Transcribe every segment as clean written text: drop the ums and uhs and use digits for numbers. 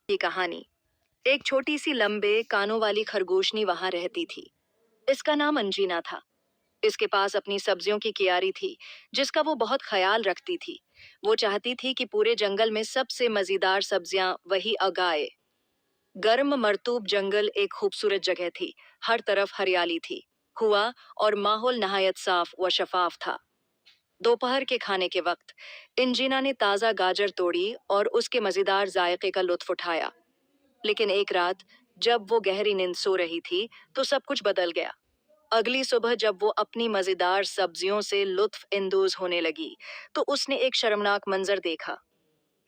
की कहानी। एक छोटी सी लंबे कानों वाली खरगोशनी वहां रहती थी। इसका नाम अंजीना था। इसके पास अपनी सब्जियों की कियारी थी, जिसका वो बहुत ख्याल रखती थी। वो चाहती थी कि पूरे जंगल में सबसे मजेदार सब्जियां वही उगाए। गर्म मरतूब जंगल एक खूबसूरत जगह थी। हर तरफ हरियाली थी, हुआ और माहौल नहायत साफ व शफाफ था। दोपहर के खाने के वक्त इंजीना ने ताजा गाजर तोड़ी और उसके मजेदार जायके का लुत्फ उठाया। लेकिन एक रात जब वो गहरी नींद सो रही थी, तो सब कुछ बदल गया। अगली सुबह जब वो अपनी मजेदार सब्जियों से लुत्फ इंदोज होने लगी, तो उसने एक शर्मनाक मंजर देखा।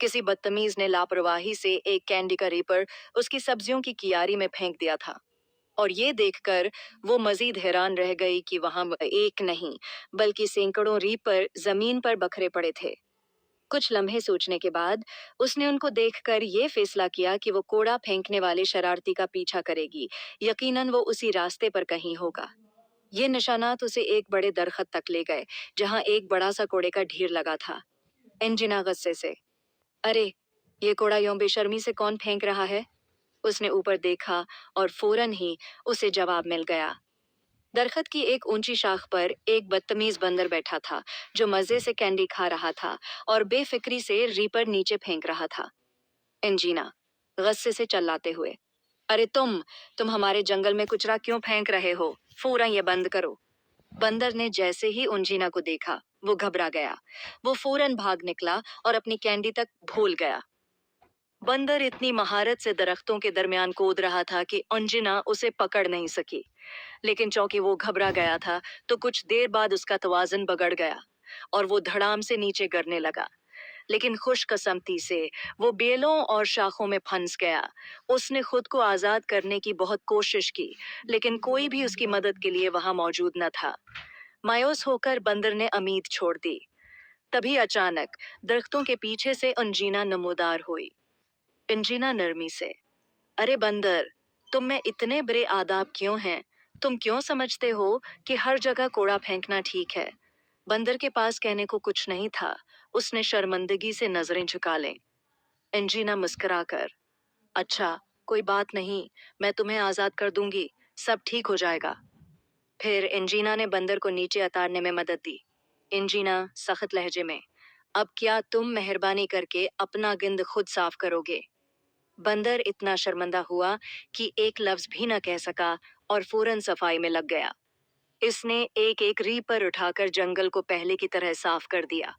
किसी बदतमीज ने लापरवाही से एक कैंडी का रेपर उसकी सब्जियों की कियारी में फेंक दिया था। और ये देखकर वो मजीद हैरान रह गई कि वहां एक नहीं बल्कि सैकड़ों रीपर जमीन पर बखरे पड़े थे। कुछ लम्हे सोचने के बाद उसने उनको देखकर ये फैसला किया कि वो कूड़ा फेंकने वाले शरारती का पीछा करेगी। यकीनन वो उसी रास्ते पर कहीं होगा। ये निशानात उसे एक बड़े दरख्त तक ले गए, जहां एक बड़ा सा कूड़े का ढेर लगा था। एंजिना गुस्से से, अरे, ये कूड़ा यूं बेशर्मी से कौन फेंक रहा है? उसने ऊपर देखा और फौरन ही उसे जवाब मिल गया। दरख्त की एक ऊंची शाख पर एक बदतमीज बंदर बैठा था, जो मजे से कैंडी खा रहा था और बेफिक्री से रीपर नीचे फेंक रहा था। एंजीना गुस्से से चिल्लाते हुए, अरे तुम हमारे जंगल में कुचरा क्यों फेंक रहे हो? फौरन ये बंद करो। बंदर ने जैसे ही उंजीना को देखा, वो घबरा गया। वो फौरन भाग निकला और अपनी कैंडी तक भूल गया। बंदर इतनी महारत से दरख्तों के दरमियान कूद रहा था कि अंजिना उसे पकड़ नहीं सकी। लेकिन चूंकि वो घबरा गया था, तो कुछ देर बाद उसका तवाज़ुन बिगड़ गया और वो धड़ाम से नीचे गिरने लगा। लेकिन खुशकिस्मती से वो बेलों और शाखों में फंस गया। उसने खुद को आजाद करने की बहुत कोशिश की, लेकिन कोई भी उसकी मदद के लिए वहां मौजूद न था। मायूस होकर बंदर ने उम्मीद छोड़ दी। तभी अचानक दरख्तों के पीछे से अंजीना नमूदार हुई। अंजीना नरमी से, अरे बंदर, तुम में इतने बुरे आदाब क्यों हैं? तुम क्यों समझते हो कि हर जगह कूड़ा फेंकना ठीक है? बंदर के पास कहने को कुछ नहीं था। उसने शर्मिंदगी से नजरें झुका लें। एंजीना मुस्कुराकर, अच्छा, कोई बात नहीं, मैं तुम्हें आजाद कर दूंगी, सब ठीक हो जाएगा। फिर एंजीना ने बंदर को नीचे उतारने में मदद दी। एंजीना सख्त लहजे में, अब क्या तुम मेहरबानी करके अपना गिंद खुद साफ करोगे? बंदर इतना शर्मिंदा हुआ कि एक लफ्ज भी न कह सका और फौरन सफाई में लग गया। इसने एक एक रीपर उठाकर जंगल को पहले की तरह साफ कर दिया।